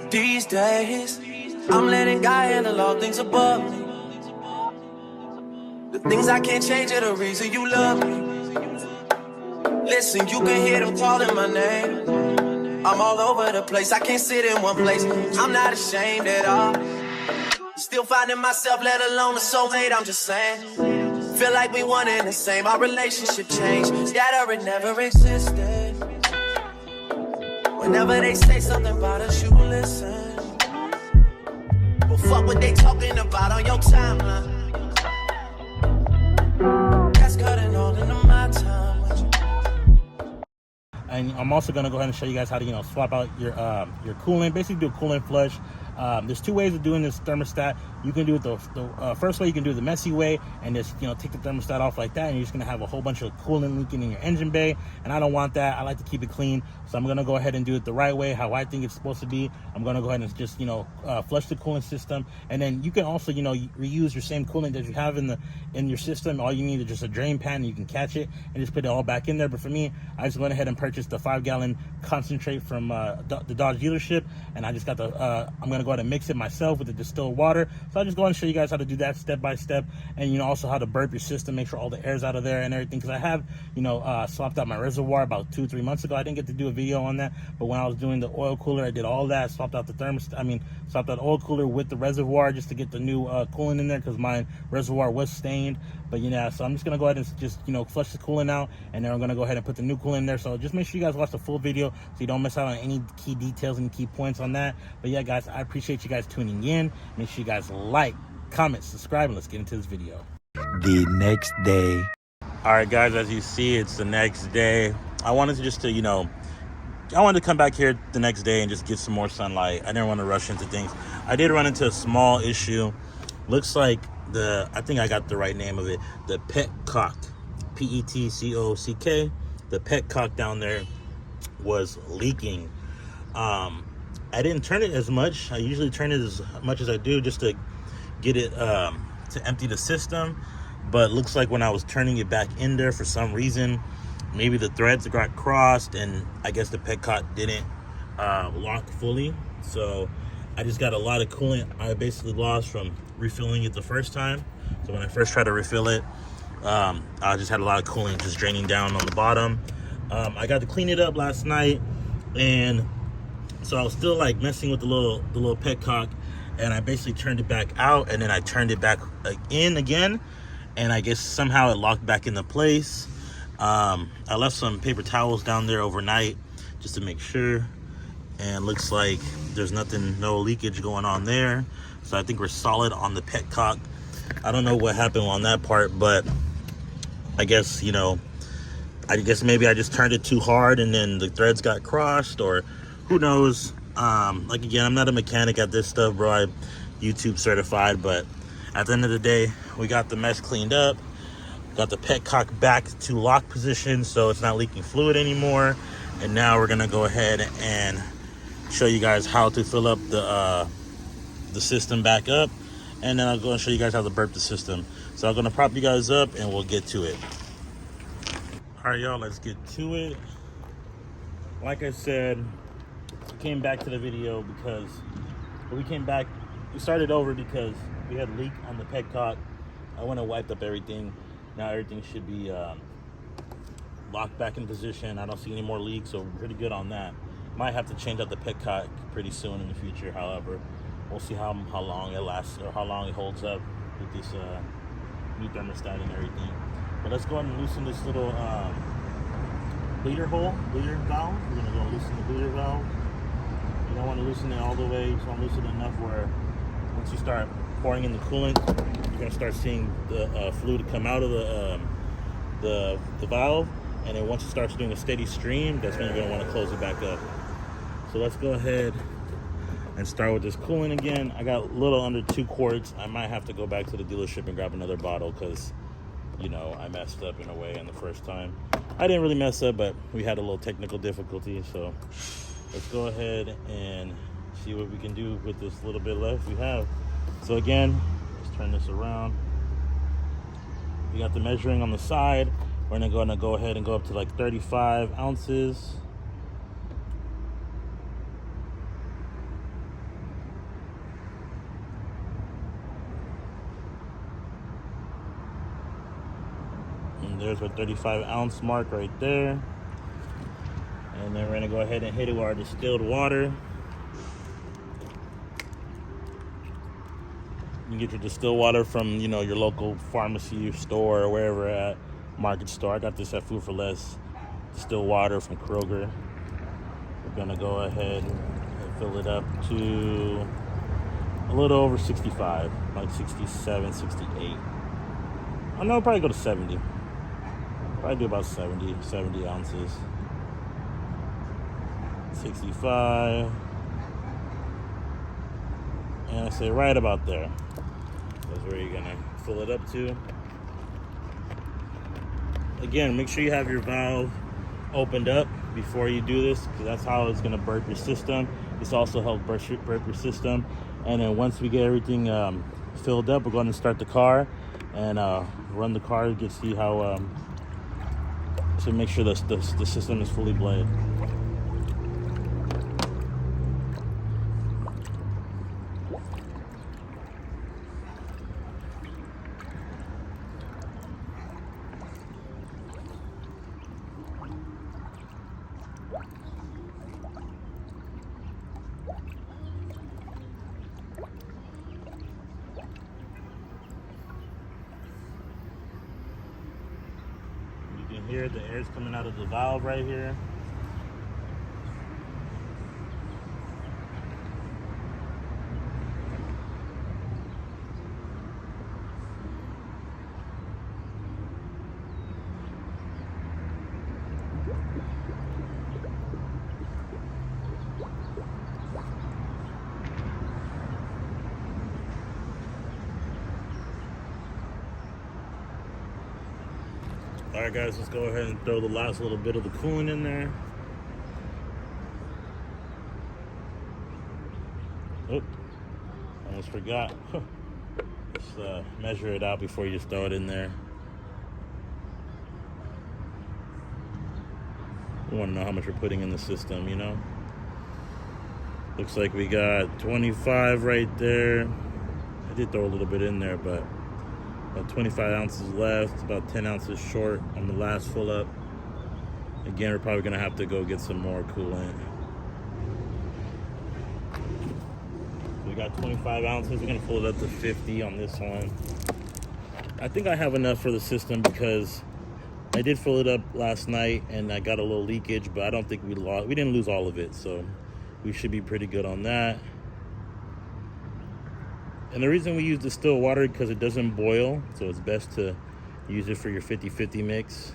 These days, I'm letting God handle all things above me. The things I can't change are the reason you love me. Listen, you can hear them calling my name. I'm all over the place, I can't sit in one place. I'm not ashamed at all. Still finding myself, let alone a soulmate, I'm just saying. Feel like we one and the same, our relationship changed. Yeah, it never existed. Whenever they say something about us, you listen. Well, fuck what they talking about on your timeline. That's cutting all into my time with you. And I'm also going to go ahead and show you guys how to, swap out your coolant. Basically do a coolant flush. There's two ways of doing this thermostat. You can do it the first way. You can do it the messy way and just take the thermostat off like that, and you're just gonna have a whole bunch of coolant leaking in your engine bay, and I don't want that. I like to keep it clean, so I'm gonna go ahead and do it the right way, how I think it's supposed to be. I'm gonna go ahead and just flush the coolant system, and then you can also reuse your same coolant that you have in your system. All you need is just a drain pan, and you can catch it and just put it all back in there. But for me, I just went ahead and purchased the 5-gallon concentrate from the Dodge dealership, and I just got I'm gonna go ahead and mix it myself with the distilled water. So I'll just go ahead and show you guys how to do that step by step, and also how to burp your system, make sure all the air's out of there and everything. Because I have swapped out my reservoir about 2-3 months ago. I didn't get to do a video on that, but when I was doing the oil cooler, I did all that. Swapped out the swapped out oil cooler with the reservoir just to get the new coolant in there, because my reservoir was stained. But so I'm just gonna go ahead and just flush the coolant out, and then I'm gonna go ahead and put the new coolant in there. So just make sure you guys watch the full video so you don't miss out on any key details and key points on that. But yeah, guys, I appreciate you guys tuning in. Make sure you guys like, comment, subscribe, and let's get into this video. The next day. All right, guys, as you see, it's the next day. I wanted to just I wanted to come back here the next day and just get some more sunlight. I didn't want to rush into things. I did run into a small issue. Looks like I think I got the right name of it, the PETCOCK, PETCOCK. The PETCOCK down there was leaking. I didn't turn it as much. I usually turn it as much as I do just to get it to empty the system. But looks like when I was turning it back in there, for some reason, maybe the threads got crossed, and I guess the PETCOCK didn't lock fully. So I just got a lot of coolant I basically lost from refilling it the first time. So when I first tried to refill it, I just had a lot of coolant just draining down on the bottom. I got to clean it up last night, and so I was still messing with the little PETCOCK, and I basically turned it back out, and then I turned it back in again, and I guess somehow it locked back into place. I left some paper towels down there overnight just to make sure, and looks like there's no leakage going on there. So I think we're solid on the PETCOCK. I don't know what happened on that part, but I guess maybe I just turned it too hard and then the threads got crossed, or who knows. Again, I'm not a mechanic at this stuff, bro. I'm YouTube certified, but at the end of the day, we got the mess cleaned up, got the PETCOCK back to lock position so it's not leaking fluid anymore. And now we're gonna go ahead and show you guys how to fill up the system back up, and then I'll go and show you guys how to burp the system. So I'm gonna prop you guys up and we'll get to it. All right, y'all, let's get to it. Like I said, I came back to the video because we started over because we had a leak on the PETCOCK. I went and wiped up everything. Now everything should be locked back in position. I don't see any more leaks, so we're pretty good on that. Might have to change out the PETCOCK pretty soon in the future. However, we'll see how long it lasts, or how long it holds up with this new thermostat and everything. But let's go ahead and loosen this little bleeder valve. We're gonna go loosen the bleeder valve. You don't want to loosen it all the way. You just want to loosen it enough where once you start pouring in the coolant, you're gonna start seeing the fluid come out of the valve. And then once it starts doing a steady stream, that's when you're gonna want to close it back up. So let's go ahead and start with this coolant again. I got a little under 2 quarts. I might have to go back to the dealership and grab another bottle because, I messed up in a way on the first time. I didn't really mess up, but we had a little technical difficulty. So let's go ahead and see what we can do with this little bit left we have. So again, let's turn this around. We got the measuring on the side. We're gonna go ahead and go up to 35 ounces. And there's our 35 ounce mark right there. And then we're gonna go ahead and hit it with our distilled water. You can get your distilled water from, you know, your local pharmacy store or wherever at market store. I got this at Food for Less distilled water from Kroger. We're gonna go ahead and fill it up to a little over 65, like 67, 68. I know, probably go to 70. Probably do about 70 ounces. 65. And I say right about there. That's where you're gonna fill it up to. Again, make sure you have your valve opened up before you do this, because that's how it's gonna burp your system. This also helps burp your system. And then once we get everything filled up, we're going to start the car and run the car to see how to make sure the system is fully bled. Here, the air's coming out of the valve right here. All right, guys, let's go ahead and throw the last little bit of the coolant in there. Oop, almost forgot. Just measure it out before you just throw it in there. We want to know how much we're putting in the system, you know? Looks like we got 25 right there. I did throw a little bit in there, but about 25 ounces left, about 10 ounces short on the last fill up. Again, we're probably gonna have to go get some more coolant. We got 25 ounces, we're gonna fill it up to 50 on this one. I think I have enough for the system because I did fill it up last night and I got a little leakage, but I don't think we didn't lose all of it, so we should be pretty good on that. And the reason we use distilled water because it doesn't boil, so it's best to use it for your 50-50 mix.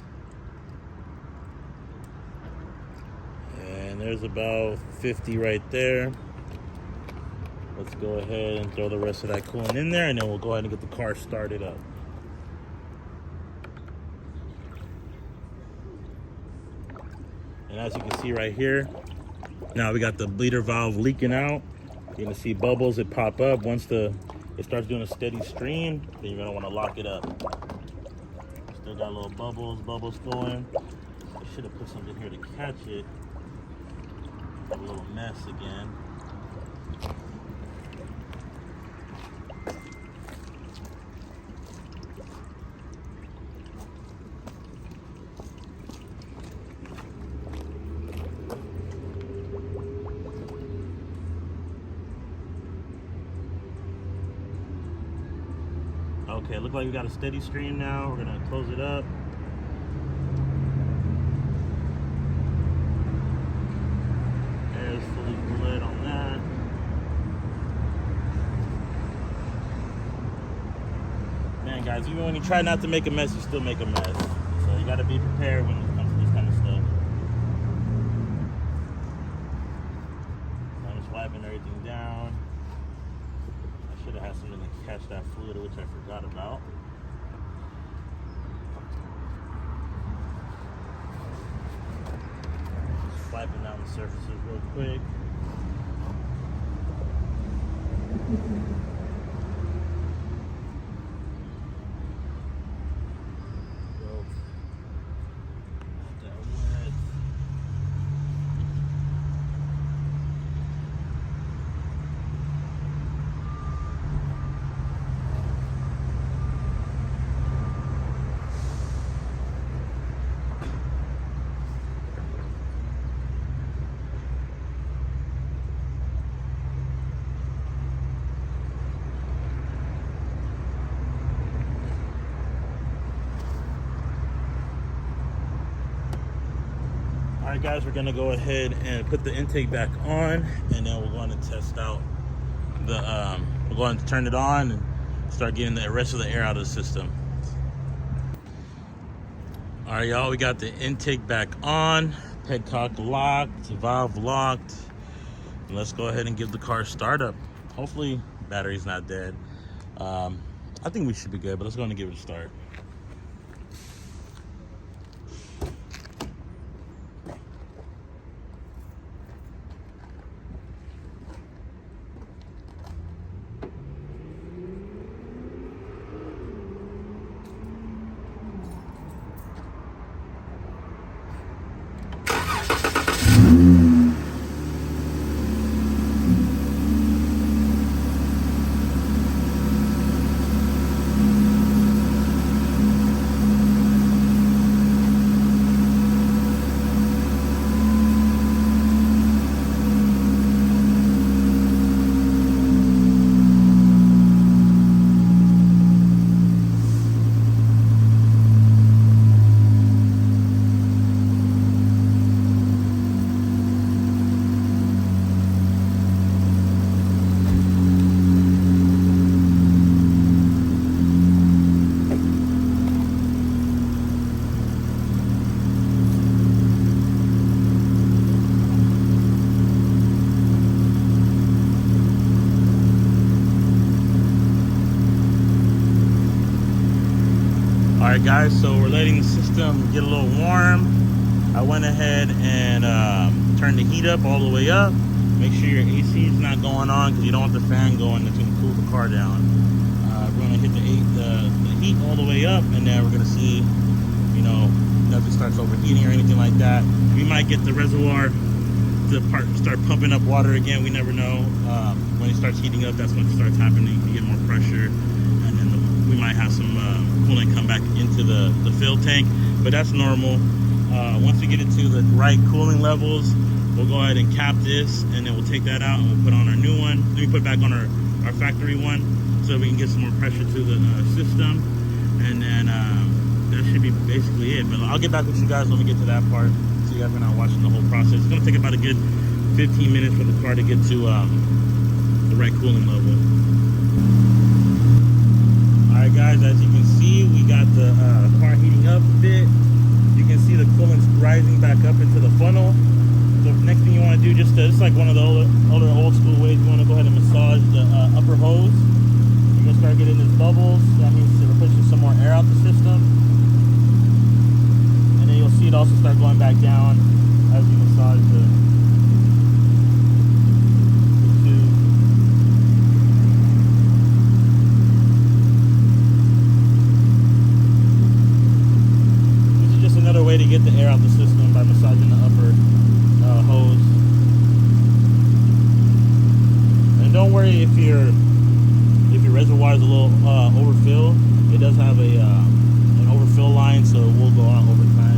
And there's about 50 right there. Let's go ahead and throw the rest of that coolant in there, and then we'll go ahead and get the car started up. And as you can see right here, now we got the bleeder valve leaking out. You're gonna see bubbles that pop up. Once it starts doing a steady stream, then you're gonna wanna lock it up. Still got little bubbles going. I should have put something here to catch it. A little mess again. Okay, look like we got a steady stream now. We're gonna close it up. Air is fully bled on that. Man, guys, even when you try not to make a mess, you still make a mess. So you gotta be prepared when it comes to this kind of stuff. I'm just wiping everything down. Should have had something to catch that fluid, which I forgot about. Just wiping down the surfaces real quick. right, guys, we're gonna go ahead and put the intake back on, and then we're going to test out the. We're going to turn it on and start getting the rest of the air out of the system. All right, y'all, we got the intake back on, PETCOCK locked, valve locked. Let's go ahead and give the car a start up. Hopefully, battery's not dead. I think we should be good, but let's go ahead and give it a start. Alright, guys, so we're letting the system get a little warm. I went ahead and turned the heat up all the way up. Make sure your AC is not going on because you don't want the fan going. That's going to cool the car down. We're going to hit the heat all the way up, and then we're going to see, you know, nothing starts overheating or anything like that. We might get the reservoir to start pumping up water again. We never know. When it starts heating up, that's when it starts happening. You get more pressure, and then we might have some coolant come back into the fill tank, but that's normal. Once we get it to the right cooling levels, we'll go ahead and cap this, and then we'll take that out and we'll put on our new one. Then we put back on our factory one so we can get some more pressure to the system, and then that should be basically it. But I'll get back with you guys when we get to that part, so you guys are not watching the whole process. It's going to take about a good 15 minutes for the car to get to the right cooling level. Alright, guys, as you can see, we got the car heating up a bit. You can see the coolant's rising back up into the funnel. So next thing you want to do, it's like one of the older old school ways, you want to go ahead and massage the upper hose. You're going to start getting these bubbles. That means we're pushing some more air out the system. And then you'll see it also start going back down as you massage the tube. Another way to get the air out the system by massaging the upper hose. And don't worry if your reservoir is a little overfilled. It does have an overfill line, so it will go on over time.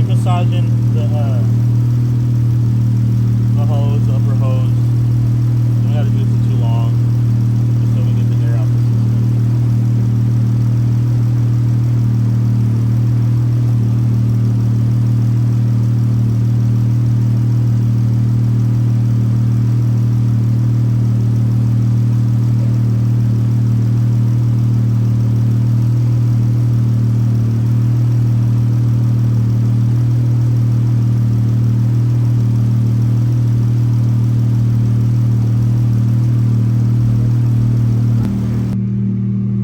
Massaging the hose, the upper hose. We don't have to do it for too long, just so we get the air out the system.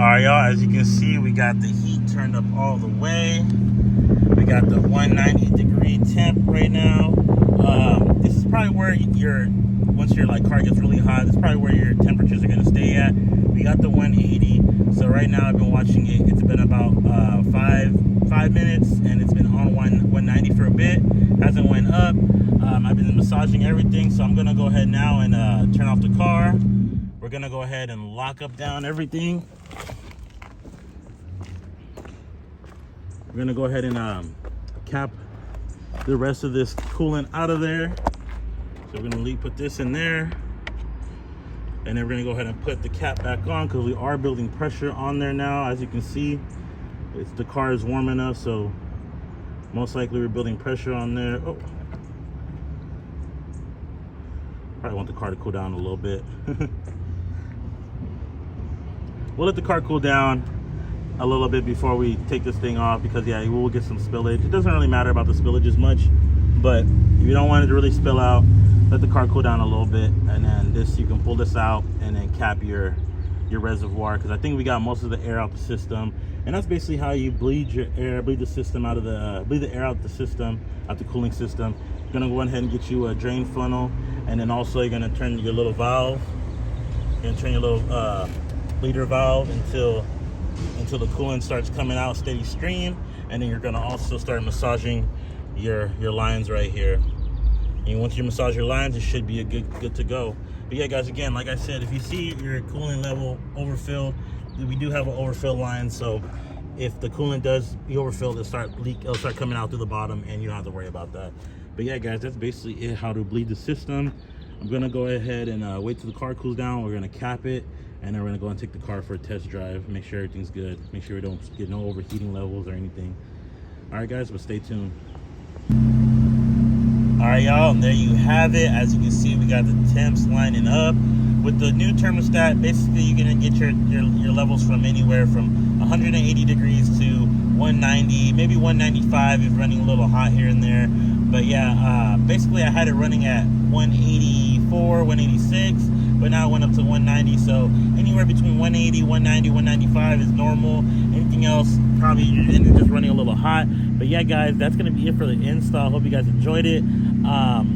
Alright, y'all, as you can see, we got the heat turned up all the way. We got the 190 degree temp right now. This is probably where once your like car gets really hot, that's probably where your temperatures are going to stay at. We got the 180. So right now I've been watching it. It's been about 5 minutes, and it's been on 190 for a bit. Hasn't went up. I've been massaging everything, so I'm gonna go ahead now and turn off the car. We're gonna go ahead and lock up down everything. We're gonna go ahead and cap the rest of this coolant out of there. So we're gonna put this in there, and then we're gonna go ahead and put the cap back on because we are building pressure on there now. As you can see, the car is warm enough, so most likely we're building pressure on there. Oh, probably want the car to cool down a little bit. We'll let the car cool down a little bit before we take this thing off, because yeah, we will get some spillage. It doesn't really matter about the spillage as much, but if you don't want it to really spill out, let the car cool down a little bit, and then this, you can pull this out and then cap your reservoir, because I think we got most of the air out the system. And that's basically how you bleed your air, bleed the system out of the bleed the air out the system, out the cooling system. You're gonna go ahead and get you a drain funnel, and then also you're gonna turn your little valve. You're gonna turn your little bleeder valve until the coolant starts coming out steady stream, and then you're gonna also start massaging your lines right here. And once you massage your lines, it should be good to go. But yeah, guys, again, like I said, if you see your coolant level overfilled, we do have an overfill line, so if the coolant does be overfilled, it'll start coming out through the bottom, and you don't have to worry about that. But yeah, guys, that's basically it, how to bleed the system. I'm gonna go ahead and wait till the car cools down. We're gonna cap it, and then we're gonna go and take the car for a test drive, make sure everything's good, make sure we don't get no overheating levels or anything. All right, guys, but stay tuned. All right, y'all, and there you have it. As you can see, we got the temps lining up. With the new thermostat, basically you're gonna get your levels from anywhere from 180 degrees to 190, maybe 195 if running a little hot here and there. But yeah, basically I had it running at 184, 186, but now it went up to 190. So anywhere between 180, 190, 195 is normal. Anything else, probably you're just running a little hot. But yeah, guys, that's gonna be it for the install. Hope you guys enjoyed it.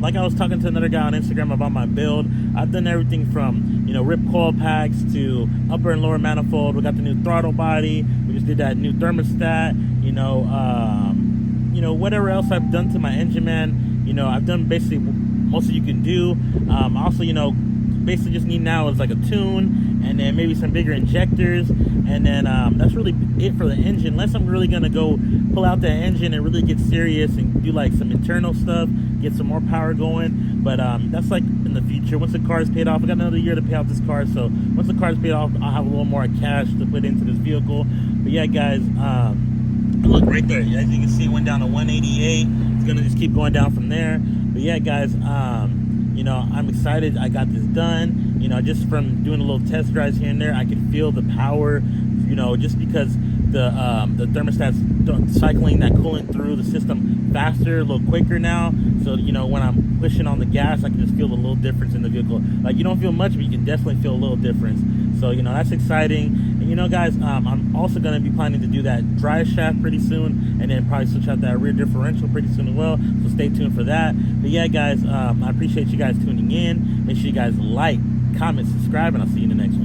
Like I was talking to another guy on Instagram about my build, I've done everything from, RIPP coil packs to upper and lower manifold. We got the new throttle body. We just did that new thermostat. Whatever else I've done to my engine, man. I've done basically most of you can do. Also, basically just need now is like a tune, and then maybe some bigger injectors, and then that's really it for the engine, unless I'm really gonna go pull out that engine and really get serious and do like some internal stuff, get some more power going. But that's like in the future, once the car is paid off. I got another year to pay off this car, so once the car is paid off, I'll have a little more cash to put into this vehicle. But yeah, guys, look right there, as you can see, it went down to 188. It's gonna just keep going down from there. But yeah, guys, I'm excited I got this done. Just from doing a little test drives here and there, I can feel the power, just because the thermostat's cycling that coolant through the system faster, a little quicker now. So, when I'm pushing on the gas, I can just feel a little difference in the vehicle. Like, you don't feel much, but you can definitely feel a little difference. So, that's exciting. And, guys, I'm also going to be planning to do that drive shaft pretty soon, and then probably switch out that rear differential pretty soon as well. So stay tuned for that. But yeah, guys, I appreciate you guys tuning in. Make sure you guys like, comment, subscribe, and I'll see you in the next one.